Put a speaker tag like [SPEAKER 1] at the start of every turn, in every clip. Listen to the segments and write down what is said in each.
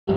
[SPEAKER 1] We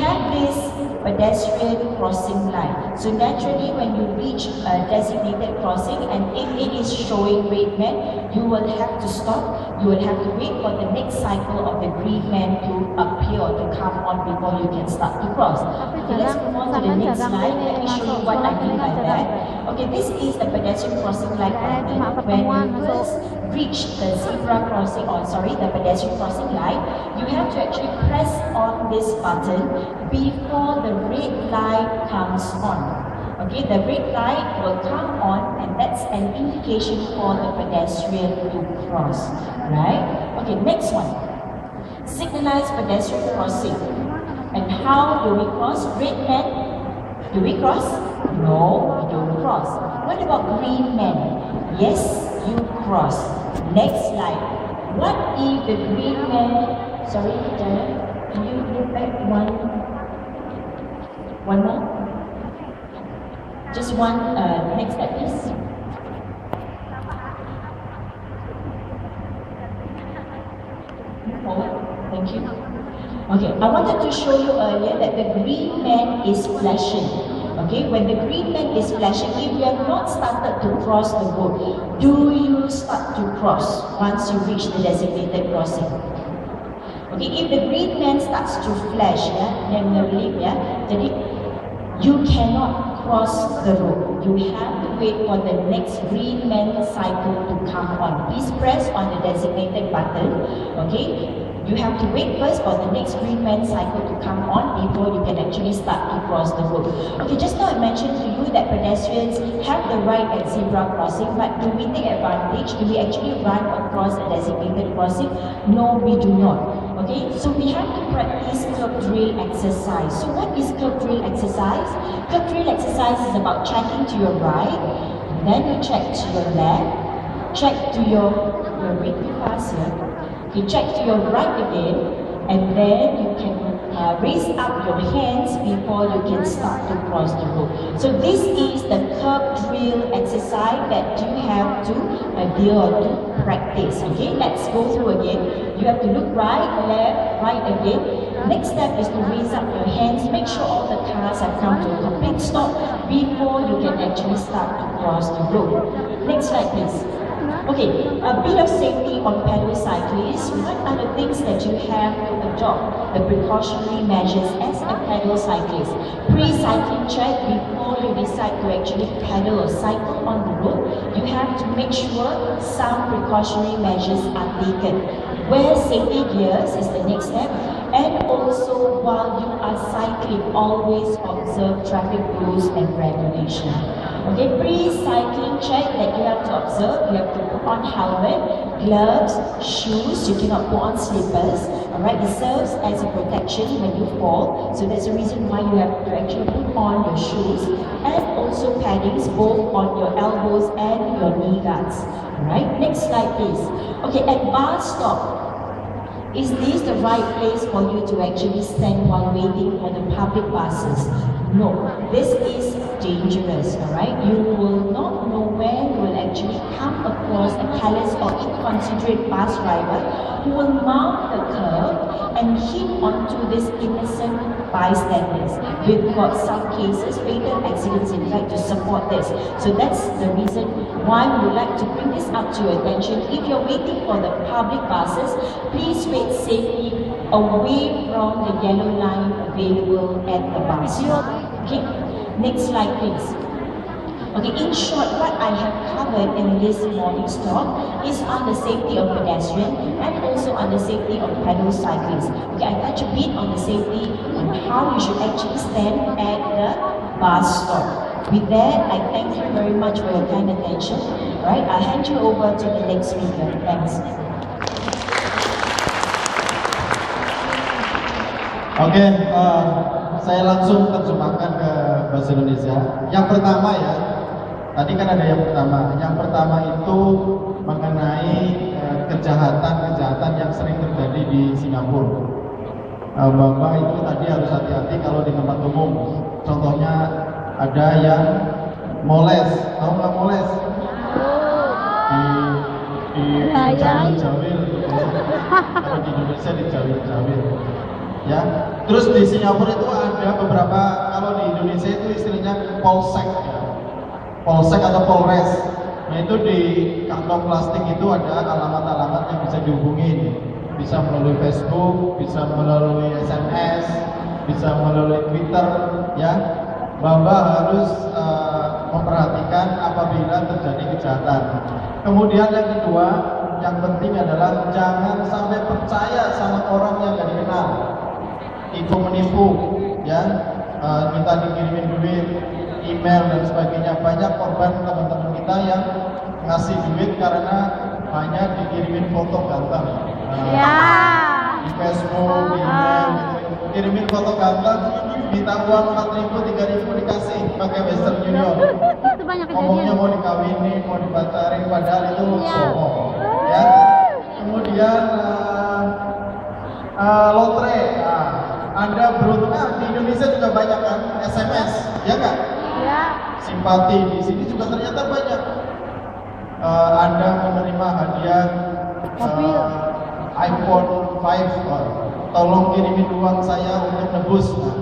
[SPEAKER 1] have this pedestrian crossing line. So naturally, when you reach a designated crossing and if it is showing red man, you will have to stop. You will have to wait for the next cycle of the green man to appear, to come on before you can start to cross. Okay, let's move on to the next slide. Let me show you what I mean by that. Okay, this is the pedestrian crossing line pattern. When you first reach the zebra crossing, the pedestrian crossing line, you have to actually press on this button before the red light comes on. Okay, the red light will come on and that's an indication for the pedestrian to cross, right? Okay, next one. Signalized pedestrian crossing. And how do we cross? Red man, do we cross? No, we don't cross. What about green man? Yes, you cross. Next slide. What if the green man, sorry, Darren, can you move back one more? Just one, next step please. Forward, thank you. Okay, I wanted to show you earlier that the green man is flashing. Okay, when the green man is flashing, if you have not started to cross the road, do you start to cross once you reach the designated crossing? Okay, if the green man starts to flash, jadi you cannot cross the road. You have to wait for the next green man cycle to come on. Please press on the designated button. Okay, you have to wait first for the next green man cycle to come on before you can actually start to cross the road. Okay, just now I mentioned to you that pedestrians have the right at zebra crossing, but do we take advantage? Do we actually run across a designated crossing? No, we do not. Okay, so we have to practice curb drill exercise. So what is curb drill exercise? Curb drill exercise is about checking to your right, then you check to your left, check to your read too fast here. You check to your right again, and then you can raise up your hands before you can start to cross the road. So this is the curb drill exercise that you have to deal or to practice. Okay, let's go through again. You have to look right, left, right again. Next step is to raise up your hands. Make sure all the cars have come to a complete stop before you can actually start to cross the road. Next slide, please. Okay, a bit of safety on pedal cyclists. What are the things that you have to adopt? The precautionary measures as a pedal cyclist. Pre-cycling check before you decide to actually pedal or cycle on the road. You have to make sure some precautionary measures are taken. Wear safety gears is the next step. And also, while you are cycling, always observe traffic rules and regulation. Okay, pre-cycling check that you have to observe. You have to put on helmet, gloves, shoes. You cannot put on slippers. Alright, it serves as a protection when you fall. So that's the reason why you have to actually put on your shoes. And also paddings both on your elbows and your knee guards. Alright, next slide please. Okay, at bus stop. Is this the right place for you to actually stand while waiting for the public buses? No, this is dangerous, alright? You will not know when you will actually come across a careless or inconsiderate bus driver who will mount the curb and hit onto these innocent bystanders. We've got some cases, fatal accidents in fact, to support this. So that's the reason why we would like to bring this up to your attention. If you're waiting for the public buses, please wait safely away from the yellow line available at the bus stop. Okay, next slide please. Okay, in short, what I have covered in this morning's talk is on the safety of pedestrians and also on the safety of pedal cyclists. Okay, I touch a bit on the safety on how you should actually stand at the bus stop. With that, I thank you very much for your kind attention. Right, I'll hand you over to the next speaker. Thanks.
[SPEAKER 2] Oke, saya langsung terjemahkan ke bahasa Indonesia. Yang pertama ya, tadi kan ada yang pertama. Yang pertama itu mengenai kejahatan yang sering terjadi di Singapura. Bapak itu tadi harus hati-hati kalau di tempat umum. Contohnya ada yang moles, tahu nggak moles? Di jawil-jawil, kalau di Indonesia di jawil-jawil. ya. Terus di Singapura itu ada beberapa, kalau di Indonesia itu istilahnya polsek ya. Polsek atau polres. Nah itu di kantong plastik itu ada alamat-alamat yang bisa dihubungin, bisa melalui Facebook, bisa melalui SMS, bisa melalui Twitter, ya. Bahwa harus memperhatikan apabila terjadi kejahatan. Kemudian yang kedua, yang penting adalah jangan sampai percaya sama orang yang gak dikenal, tipu menipu, ya, minta dikirimin duit, email dan sebagainya. Banyak korban teman-teman kita yang ngasih duit karena hanya dikirimin foto ganteng. Di Facebook, di email, gitu. Kirimin foto ganteng, minta uang 4.000, 3.000 dikasih pakai Western Union.
[SPEAKER 3] Itu banyak
[SPEAKER 2] Ngomongnya
[SPEAKER 3] kejadian.
[SPEAKER 2] mau dikawinin, mau dipacarin, padahal itu bohong. Ya. Kemudian lotre. Anda beruntung, di Indonesia juga banyak kan SMS, ya nggak?
[SPEAKER 3] Ya.
[SPEAKER 2] Simpati di sini juga ternyata banyak. Anda menerima hadiah
[SPEAKER 3] Mobil.
[SPEAKER 2] iPhone 5, tolong kirimin uang saya untuk nebus. Nah,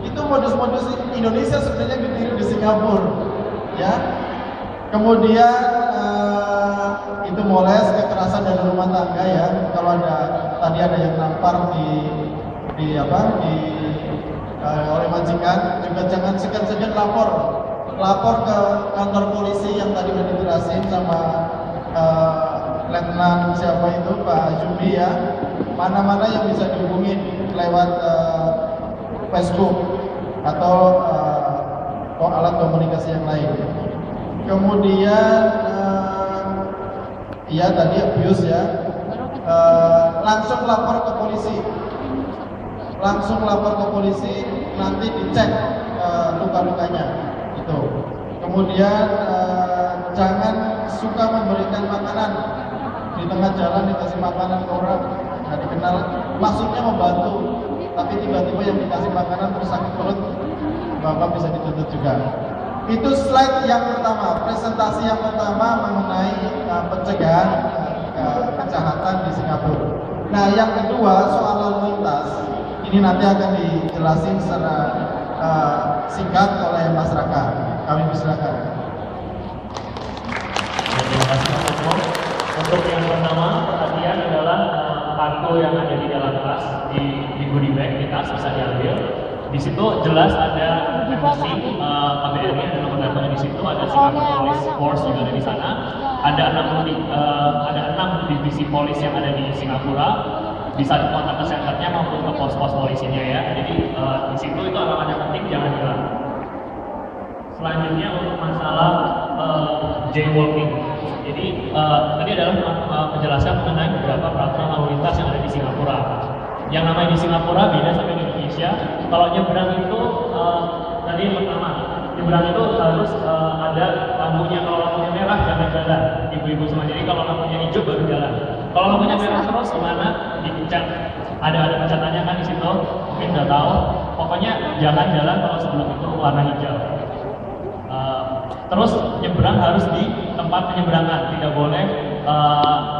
[SPEAKER 2] itu modus-modus Indonesia sebenarnya ditiru di Singapura, ya. Kemudian itu moles, kekerasan dari rumah tangga, ya. Kalau tadi ada yang nampar oleh majikan, juga jangan segan-segan lapor ke kantor polisi yang tadi udah dijelasin sama Letnan siapa itu, Pak Jumbi, ya. Mana-mana yang bisa dihubungin lewat Facebook atau alat komunikasi yang lain. Kemudian ya tadi abuse, ya. Langsung lapor ke polisi, nanti dicek luka-lukanya itu. Kemudian jangan suka memberikan makanan di tengah jalan, dikasih makanan ke orang nggak dikenal, maksudnya membantu, tapi tiba-tiba yang dikasih makanan terus sakit perut, Bapak bisa dituntut juga. Itu slide yang pertama, presentasi yang pertama mengenai pencegahan kejahatan di Singapura. Nah, yang kedua soal lalu lintas, ini nanti akan dijelasin secara singkat oleh Mas Raka. Kami persilakan.
[SPEAKER 4] Terima kasih Mas Osmo. Untuk yang pertama, perhatian adalah kartu yang ada di dalam tas, di goodie bag, di tas bisa diambil. Di situ jelas ada informasi KBRI, ada nomor teleponnya di situ, ada Singapore Police Force juga ada di sana. Ada 6 divisi polis yang ada di Singapura. Bisa dikontak ke senternya maupun ke pos-pos polisinya, ya. Jadi di situ itu alamat yang penting, jangan hilang. Selanjutnya untuk masalah jaywalking. Jadi tadi adalah penjelasan mengenai beberapa peraturan lalu lintas yang ada di Singapura. Yang namanya di Singapura beda sama di Indonesia. Kalau nyebrang itu tadi yang pertama, nyebrang itu harus ada lampunya. Kalau lampunya merah jangan jalan, ibu-ibu semua. Jadi kalau lampunya hijau baru jalan. Kalau lampunya merah terus gimana? Dipencet. Ada pencetannya kan di situ. Mungkin nggak tahu. Pokoknya jangan jalan kalau sebelum itu warna hijau. Terus nyebrang harus di tempat penyeberangan, tidak boleh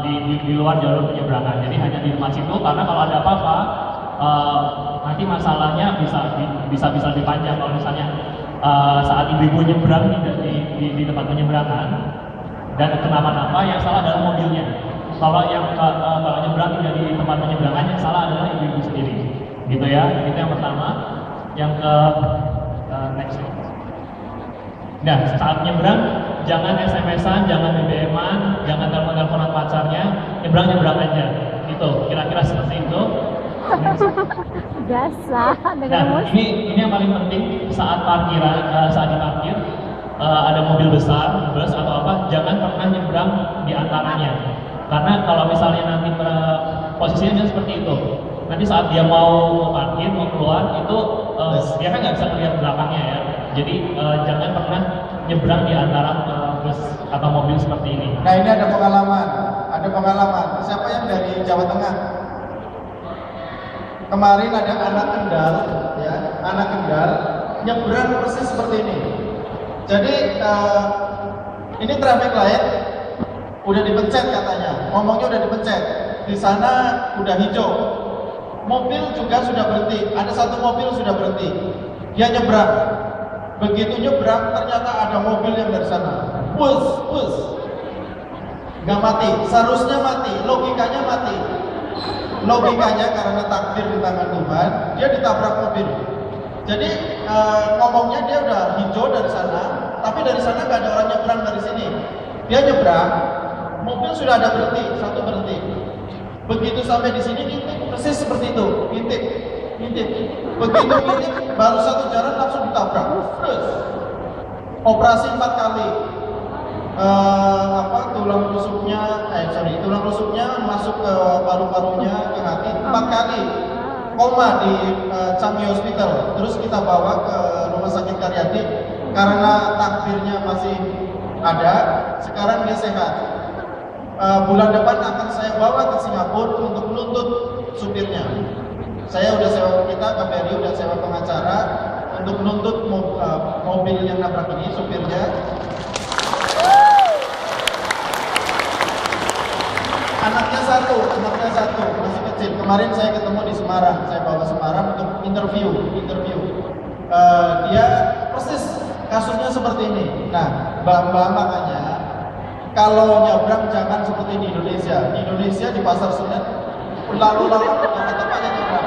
[SPEAKER 4] di luar jalur penyeberangan. Jadi hanya di tempat situ, karena kalau ada apa-apa nanti masalahnya bisa dipanjang. Kalau misalnya saat ibu-ibu nyebrang di tempat penyeberangan dan kenapa-napa, yang salah adalah mobilnya. Kalau nyebrang tidak di tempat penyeberangan, yang salah adalah ibu-ibu sendiri. Gitu ya, itu yang pertama. Yang next. Nah, saat nyebrang jangan SMS-an, jangan BBM-an, jangan telepon-teleponan pacarnya, nyebrang aja. Gitu, kira-kira seperti itu.
[SPEAKER 3] Biasa dengan
[SPEAKER 4] Nah,
[SPEAKER 3] musik.
[SPEAKER 4] ini yang paling penting saat diparkir, ada mobil besar, bus atau apa, jangan pernah nyebrang di antaranya. Karena kalau misalnya nanti posisinya seperti itu, nanti saat dia mau parkir, mau keluar, itu dia kan nggak bisa melihat belakangnya, ya. Jadi jangan pernah nyebrang di antara bus atau mobil seperti ini.
[SPEAKER 2] Nah, ini ada pengalaman. Siapa yang dari Jawa Tengah? Kemarin ada anak Kendal nyebrang persis seperti ini. Jadi ini traffic light udah dipencet katanya, ngomongnya udah dipencet. Di sana udah hijau. mobil juga sudah berhenti. Ada satu mobil sudah berhenti. Dia nyebrang. Begitu nyebrang, ternyata ada mobil yang dari sana. Bus. Nggak mati. Seharusnya mati. Logikanya mati. Logikanya karena takdir di tangan Tuhan, dia ditabrak mobil. Jadi ngomongnya dia udah hijau dari sana, tapi dari sana nggak ada orang nyebrang dari sini. Dia nyebrang, mobil sudah ada berhenti, satu berhenti. Begitu sampai di sini ngintip, persis seperti itu, ngintip. Begitu ngintip, baru satu jalan langsung ditabrak. Terus operasi 4 kali. Tulang rusuknya masuk ke paru-parunya, ke hati 4 kali. Koma di Changi Hospital. Terus kita bawa ke Rumah Sakit Karyadi karena takdirnya masih ada. Sekarang dia sehat. Bulan depan akan saya bawa ke Singapura untuk menuntut supirnya. Saya udah sewa, kita KBRI udah sewa pengacara untuk menuntut mobil yang nabrak ini, supirnya. Anaknya satu, masih kecil. Kemarin saya ketemu di Semarang, saya bawa Semarang untuk interview. Dia persis kasusnya seperti ini. Nah, Mbak makanya kalau nyebrang jangan seperti di Indonesia. Di Indonesia di pasar Senen lalu tempatnya nyebrang.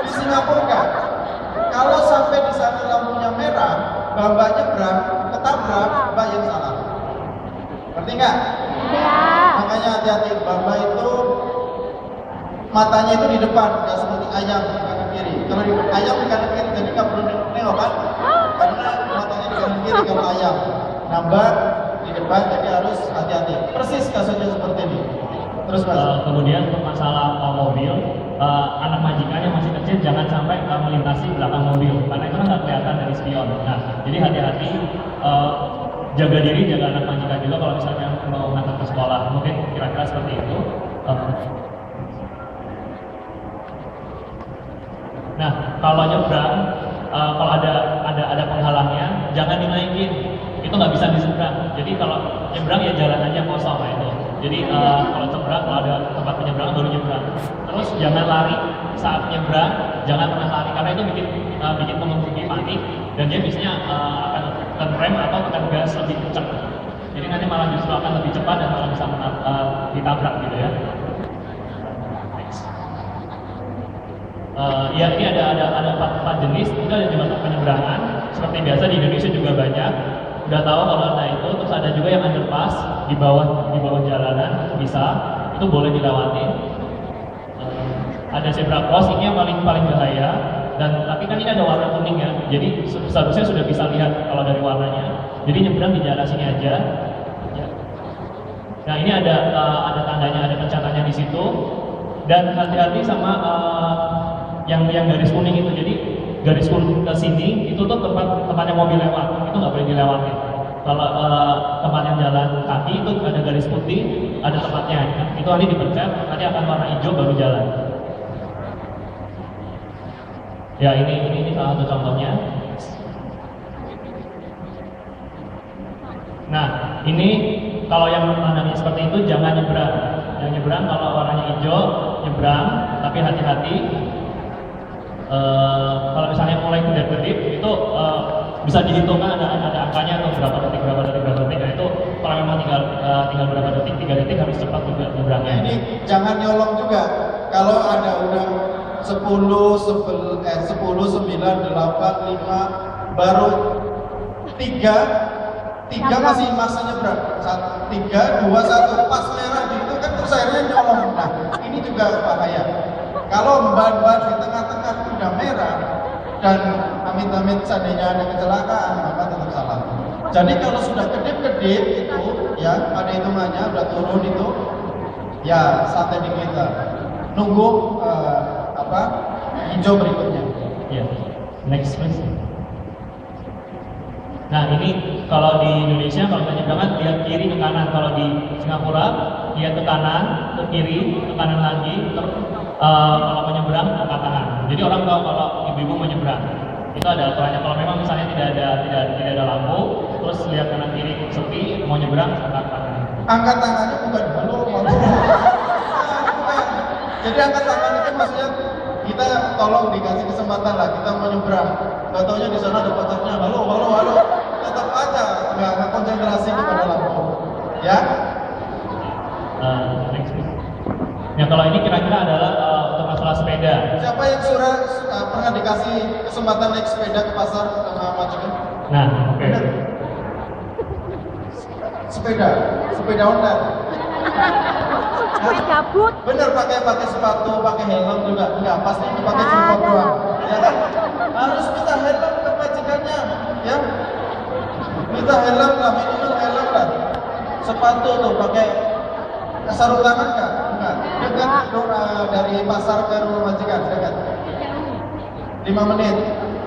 [SPEAKER 2] Di Singapura enggak. Kalau sampai di sana lampunya merah, Mbak nyebrang, ketabrak, Mbak yang salah. Ngerti nggak?
[SPEAKER 3] Ya.
[SPEAKER 2] Makanya hati-hati, Mbak itu matanya itu di depan, nggak seperti ayam di kanan kiri. Kalau di ayam di kanan kiri, jadi nggak perlu nengok kan? Karena matanya di kanan kiri kalau ayam. Nah, Mbak di depan, jadi harus hati-hati. Persis kasusnya seperti ini. Terus Mas.
[SPEAKER 4] Kemudian untuk masalah mobil, anak majikannya masih kecil jangan sampai melintasi belakang mobil karena itu kan nggak kelihatan dari spion. Nah, jadi hati-hati, jaga diri, jaga anak majikan juga kalau misalnya mau ngantar ke sekolah. Mungkin kira-kira seperti itu. Nah, kalau nyebrang, kalau ada penghalangnya, jangan dinaikin. Itu nggak bisa diseberang. Jadi kalau nyebrang ya jalan aja kosong itu. Jadi kalau nyebrang, kalau ada tempat penyeberangan baru nyebrang. Terus jangan lari saat nyebrang, jangan pernah lari karena itu bikin pengemudi panik dan dia biasanya akan tekan rem atau tekan gas lebih kencang. Jadi nanti malah justru akan lebih cepat dan malah bisa ditabrak gitu ya. Ya ini ada 4 jenis. Itu ada jembatan penyeberangan seperti biasa di Indonesia juga banyak. Udah tahu kalau ada itu. Terus ada juga yang underpass di bawah jalanan bisa, itu boleh dilewati. Ada zebra cross, ini yang paling bahaya. Dan tapi kan ini ada warna kuning ya. Jadi seharusnya sudah bisa lihat kalau dari warnanya. Jadi nyebrang di jalan sini aja. Ya. Nah ini ada tandanya, ada pencatatnya di situ. Dan hati-hati sama yang garis kuning itu. Jadi garis kuning ke sini itu tuh tempatnya mobil lewat, itu nggak boleh dilewati. Kalau tempat yang jalan kaki itu ada garis putih, ada tempatnya. Itu nanti dipencet, nanti akan warna hijau baru jalan. Ya ini salah satu contohnya. Nah ini kalau yang menandai seperti itu jangan nyebrang. Jangan nyebrang kalau warnanya hijau nyebrang, tapi hati-hati. Kalau misalnya mulai kedip-kedip itu bisa dihitung kan ada angkanya tuh berapa detik. Nah itu kalau memang tinggal berapa detik, 3 detik harus cepat juga nyebrangnya.
[SPEAKER 2] Ini jangan nyolong juga. Kalau ada udah 10, 9, 8, 5, baru 3 masih masa nyebrang. 3, 2, 1 pas merah gitu kan terus akhirnya nyolong. Nah ini juga bahaya. Kalau ban di tengah-tengah udah merah dan amit-amit seandainya ada kecelakaan, maka tetap salah. Jadi kalau sudah kedip-kedip itu, ya pada hitungannya udah turun itu, ya santai di kita. Nunggu hijau berikutnya.
[SPEAKER 4] Ya, next please. Nah ini kalau di Indonesia kalau kita nyebrang lihat kiri ke kanan. Kalau di Singapura lihat ke kanan, ke kiri, ke kanan lagi. Terus kalau menyeberang angkat tangan. Jadi orang tahu kalau ibu-ibu menyeberang. Itu ada aturannya. Kalau memang misalnya tidak ada lampu, terus lihat kanan kiri sepi, mau nyeberang angkat tangan.
[SPEAKER 2] Angkat tangannya bukan halo. Jadi angkat tangan itu maksudnya kita tolong dikasih kesempatan lah, kita mau nyebrang. Gak taunya di sana ada pacarnya, halo, tetap aja nggak konsentrasi kepada lampu, ya.
[SPEAKER 4] Next please. Ya kalau ini kira-kira adalah untuk masalah sepeda.
[SPEAKER 2] Siapa yang pernah dikasih kesempatan naik sepeda ke pasar sama majikan?
[SPEAKER 4] Nah, oke.
[SPEAKER 2] Bener. Sepeda Honda.
[SPEAKER 3] Sampai cabut.
[SPEAKER 2] Bener, pakai sepatu, pakai helm juga. Enggak, pasti pakai support doang. Ya kan? Harus minta helm ke majikannya, ya. Minta helm lah, minimal helm lah. Sepatu tuh pakai sarung tangan enggak? Enggak. Dekat dari pasar ke rumah majikan, dekat. 5 menit.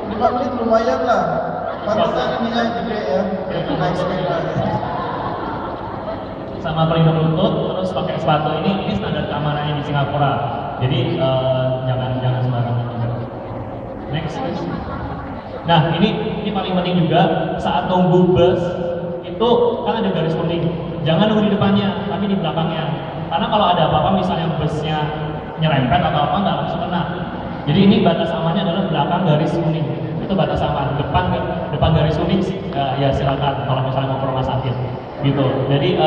[SPEAKER 2] 5 menit lumayan lah. Pantesan ininya gede ya. Naik sepeda.
[SPEAKER 4] Sama pelindung lutut, terus pakai sepatu ini standar keamanannya di Singapura. Jadi jangan sembarangan juga. Next please. Nah ini paling penting juga saat nunggu bus itu kan ada garis kuning. Jangan nunggu di depannya, tapi di belakangnya. Karena kalau ada apa-apa misalnya busnya nyerempet atau apa nggak langsung kena. Jadi ini batas amannya adalah belakang garis kuning. Itu batas aman. Depan garis kuning ya silakan kalau misalnya mau ke rumah sakit. Gitu. Jadi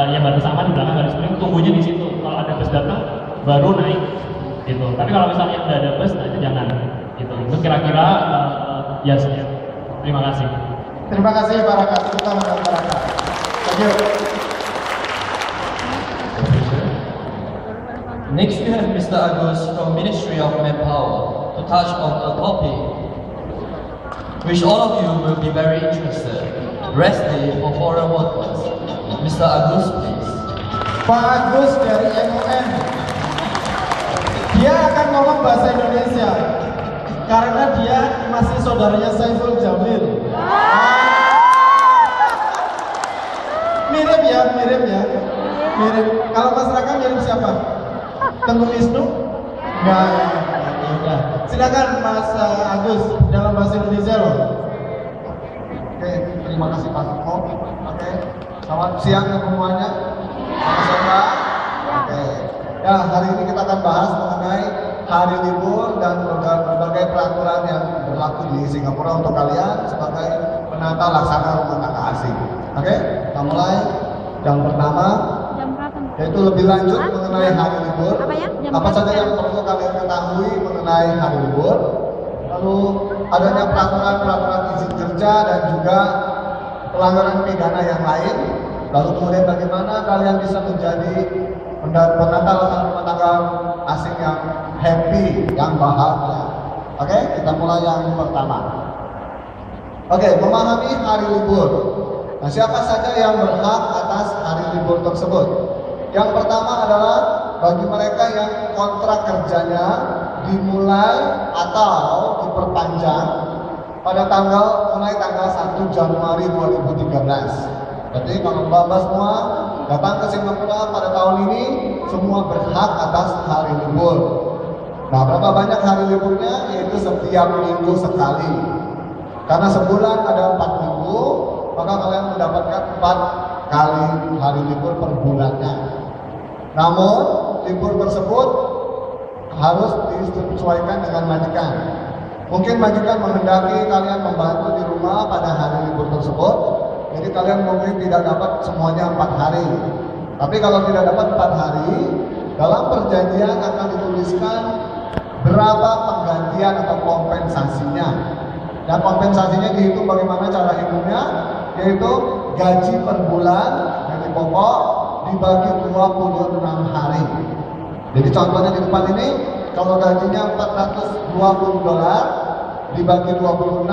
[SPEAKER 4] yang batas aman di belakang garis kuning, tunggunya di situ. Kalau ada bus datang baru naik. Gitu. Tapi kalau misalnya udah ada bus, nah itu jangan. Gitu. Itu kira-kira jasnya. Terima kasih.
[SPEAKER 2] Terima kasih para kasita dan para kak. Thank you.
[SPEAKER 5] Next, we have Mr. Agus from Ministry of Manpower to touch on a topic which all of you will be very interested. Rest day for foreign workers. Mr. Agus, please.
[SPEAKER 2] Pak Agus dari MUN. Dia akan ngomong bahasa Indonesia karena dia masih saudaranya Saiful Jamil. Mirip ya. Kalau Mas Raka mirip siapa? Tengku Wisnu? Enggak. Ya. Silakan Mas Agus dalam bahasa Indonesia loh. Oke, terima kasih Pak Suko. Oke, selamat siang semuanya. Selamat. Oke. Ya, hari ini kita akan bahas mengenai hari libur dan berbagai peraturan yang berlaku di Singapura untuk kalian sebagai penata laksana rumah tangga asing. Oke, kita mulai. Yang pertama,
[SPEAKER 3] Jam berapa?
[SPEAKER 2] yaitu lebih lanjut mengenai hari libur.
[SPEAKER 3] Apa ya? Jam
[SPEAKER 2] Apa saja
[SPEAKER 3] berapa?
[SPEAKER 2] yang perlu kalian ketahui mengenai hari libur? Lalu adanya peraturan izin kerja dan juga pelanggaran pidana yang lain. Lalu kemudian bagaimana kalian bisa menjadi penata laksana rumah tangga asing yang happy, yang bahagia. Oke, kita mulai yang pertama. Oke, memahami hari libur. Nah, siapa saja yang berhak atas hari libur tersebut? Yang pertama adalah bagi mereka yang kontrak kerjanya dimulai atau diperpanjang pada mulai tanggal 1 Januari 2013. Jadi kalau Bapak semua datang ke Singapura pada tahun ini, semua berhak atas hari libur. Nah, berapa banyak hari liburnya? Yaitu setiap minggu sekali. Karena sebulan ada 4 minggu, maka kalian mendapatkan 4 kali hari libur per bulannya. Namun, libur tersebut harus disesuaikan dengan majikan. Mungkin majikan menghendaki kalian membantu di rumah pada hari libur tersebut, jadi kalian mungkin tidak dapat semuanya 4 hari. Tapi kalau tidak dapat 4 hari, dalam perjanjian akan dituliskan berapa penggantian atau kompensasinya. Dan kompensasinya dihitung bagaimana cara hitungnya, yaitu gaji per bulan, gaji pokok dibagi 26 hari. Jadi contohnya di depan ini, kalau gajinya $420 dibagi 26,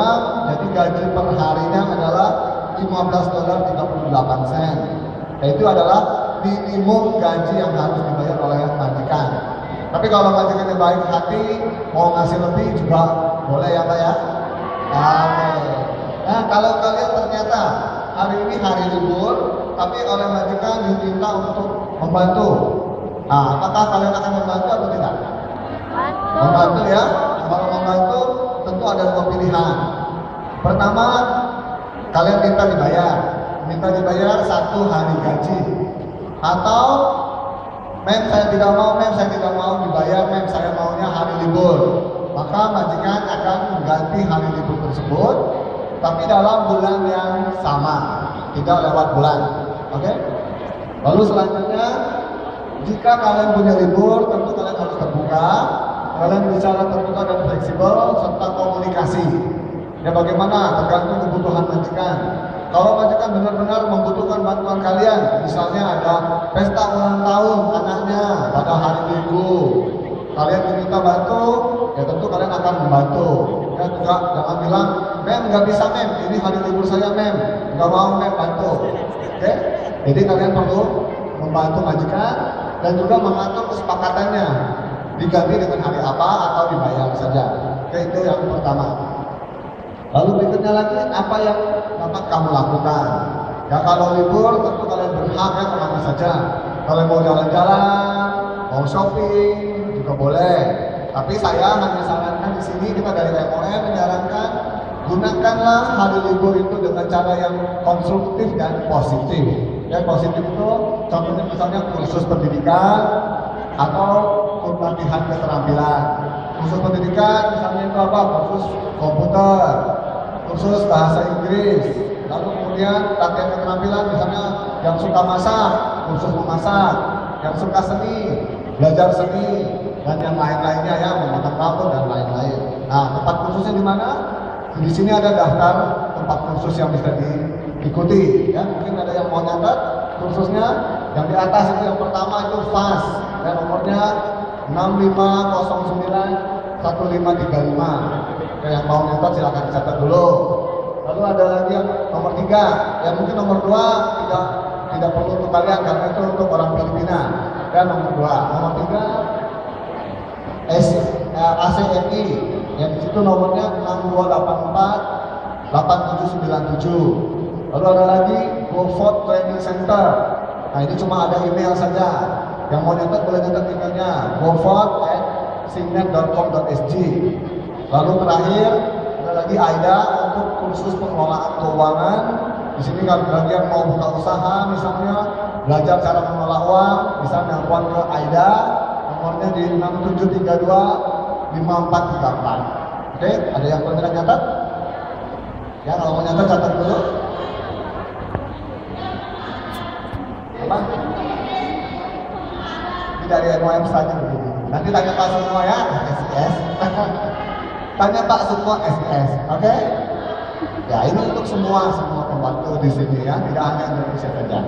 [SPEAKER 2] jadi gaji per harinya adalah $15.38. Itu adalah minimum gaji yang harus dibayar oleh majikan. Tapi kalau majikannya baik hati, mau ngasih lebih juga boleh ya Pak ya. Nah, kalau kalian ternyata hari ini hari libur, tapi oleh majikan diminta untuk membantu, nah, apakah kalian akan membantu atau tidak? Membantu ya. Kalau membantu tentu ada 2 pilihan. Pertama, kalian minta dibayar 1 hari gaji, atau
[SPEAKER 6] Mem, saya tidak mau, mem, saya tidak mau dibayar, mem, saya maunya hari libur. Maka majikan akan mengganti hari libur tersebut, tapi dalam bulan yang sama, tidak lewat bulan. Oke? Lalu selanjutnya, jika kalian punya libur, tentu kalian harus terbuka, kalian bicara terbuka dan fleksibel serta komunikasi. Ya bagaimana? Tergantung kebutuhan majikan. Kalau majikan benar-benar membutuhkan bantuan kalian, misalnya ada pesta ulang tahun anaknya pada hari Minggu, kalian diminta bantu, ya tentu kalian akan membantu. Ya juga jangan bilang, mem nggak bisa mem, ini hari libur saya mem, nggak mau mem bantu. Oke? Jadi kalian perlu membantu majikan dan juga mengatur kesepakatannya, diganti dengan hari apa atau dibayar saja. Oke, itu yang pertama. Lalu berikutnya lagi, apa yang dapat kamu lakukan? Ya kalau libur tentu kalian berhak ya kemana saja. Kalian mau jalan-jalan, mau shopping juga boleh. Tapi saya hanya sarankan di sini, kita dari MOM menyarankan gunakanlah hari libur itu dengan cara yang konstruktif dan positif. Ya positif itu contohnya misalnya kursus pendidikan atau pelatihan keterampilan. Kursus pendidikan misalnya itu apa? Kursus komputer, kursus bahasa Inggris, lalu kemudian latihan keterampilan misalnya yang suka masak, kursus memasak, yang suka seni, belajar seni, dan yang lain-lainnya ya, memotong rambut dan lain-lain. Nah, tempat kursusnya di mana? Di sini ada daftar tempat kursus yang bisa diikuti. Ya, mungkin ada yang mau nyatet kursusnya. Yang di atas itu yang pertama itu FAS, dan nomornya 65091535. Yang mau nyatet silakan dicatat dulu. Lalu ada lagi yang nomor 3, ya mungkin nomor 2 tidak perlu untuk kalian karena itu untuk orang Filipina. Dan nomor 2, nomor 3 ACMI, yang di situ nomornya 62848797. Lalu ada lagi GoFort Training Center. Nah ini cuma ada email saja. Yang mau nyatet boleh nyatet emailnya gofort@signet.com.sg. Lalu terakhir ada lagi AIDA untuk kursus pengelolaan keuangan. Di sini kalau bagi yang mau buka usaha misalnya belajar cara mengelola uang, bisa telepon ke AIDA, nomornya di 67325434. Oke, ada yang pernah nyatat? Ya kalau mau nyatat catat dulu. Apa? Ini dari MOM saja begini. Nanti tanya Pak semua ya, SIS. Tanya Pak semua SIS, oke? Ya ini untuk semua pembantu di sini ya, tidak hanya Indonesia saja,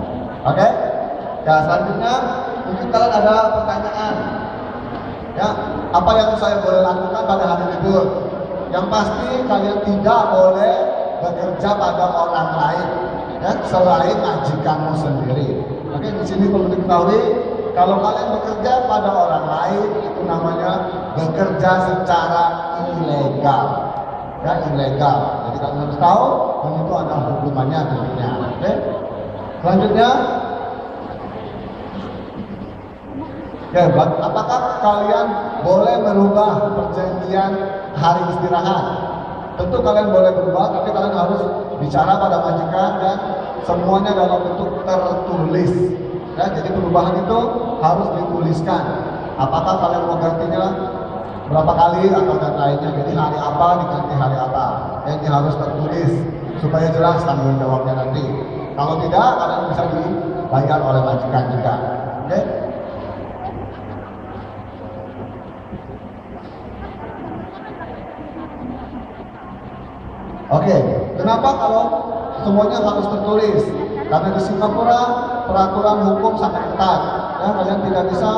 [SPEAKER 6] oke? Ya selanjutnya mungkin kalian ada pertanyaan, ya apa yang saya boleh lakukan pada hari libur? Yang pasti kalian tidak boleh bekerja pada orang lain, ya selain majikanmu sendiri. Oke, di sini perlu diketahui kalau kalian bekerja pada orang lain itu namanya bekerja secara ilegal, ya ilegal. Jadi kalian harus tahu dan itu ada hukumannya tentunya. Oke. Selanjutnya, ya, apakah kalian boleh merubah perjanjian hari istirahat? Tentu kalian boleh berubah, tapi kalian harus bicara pada majikan dan semuanya dalam bentuk tertulis. Ya, jadi perubahan itu harus dituliskan. Apakah kalian mau gantinya berapa kali atau dan lainnya? Jadi hari apa diganti hari apa? Ya, ini harus tertulis supaya jelas tanggung jawabnya nanti. Kalau tidak, kalian bisa dibayar oleh majikan juga. Oke? Oke, kenapa kalau semuanya harus tertulis? Karena di Singapura peraturan hukum sangat ketat. Ya, kalian tidak bisa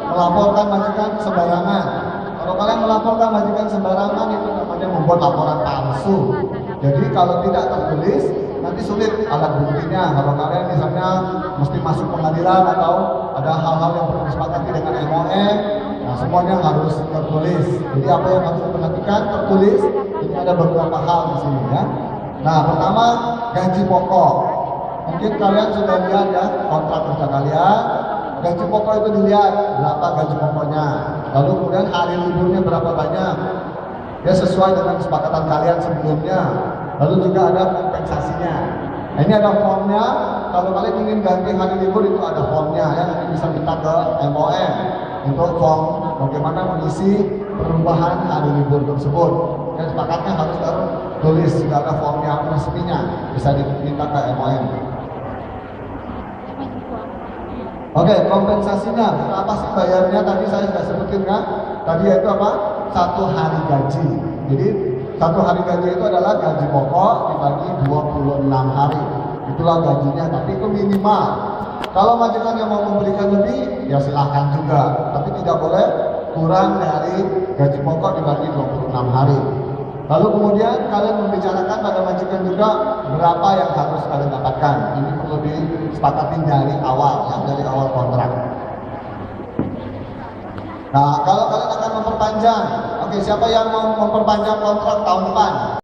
[SPEAKER 6] melaporkan majikan sembarangan. Kalau kalian melaporkan majikan sembarangan itu namanya membuat laporan palsu. Jadi kalau tidak tertulis nanti sulit alat buktinya. Kalau kalian misalnya mesti masuk pengadilan atau ada hal-hal yang perlu disepakati dengan MOM, nah semuanya harus tertulis. Jadi apa yang harus diperhatikan tertulis. Ini ada beberapa hal di sini ya. Nah pertama gaji pokok. Mungkin kalian sudah lihat ya kontrak kerja kalian. Gaji pokok itu dilihat berapa gaji pokoknya. Lalu kemudian hari liburnya berapa banyak. Ya sesuai dengan kesepakatan kalian sebelumnya. Lalu juga ada kompensasinya. Nah, ini ada formnya. kalau kalian ingin ganti hari libur itu ada formnya ya, nanti bisa minta ke MOM untuk form bagaimana mengisi perubahan hari libur tersebut. Dan sepakatnya harus tertulis, tidak ada formnya resminya, bisa diminta ke MOM. Oke, kompensasinya apa sih bayarnya? Tadi saya sudah sebutin kan. Tadi itu apa? 1 hari gaji. Jadi 1 hari gaji itu adalah gaji pokok dibagi 26 hari. Itulah gajinya, tapi itu minimal. Kalau majikan yang mau memberikan lebih, ya silahkan juga. Tapi tidak boleh kurang dari gaji pokok dibagi 26 hari. Lalu kemudian kalian membicarakan pada majikan juga berapa yang harus kalian dapatkan. Ini perlu disepakati dari awal, ya, dari awal kontrak. Nah, kalau kalian akan memperpanjang, oke, siapa yang mau memperpanjang kontrak tahun depan?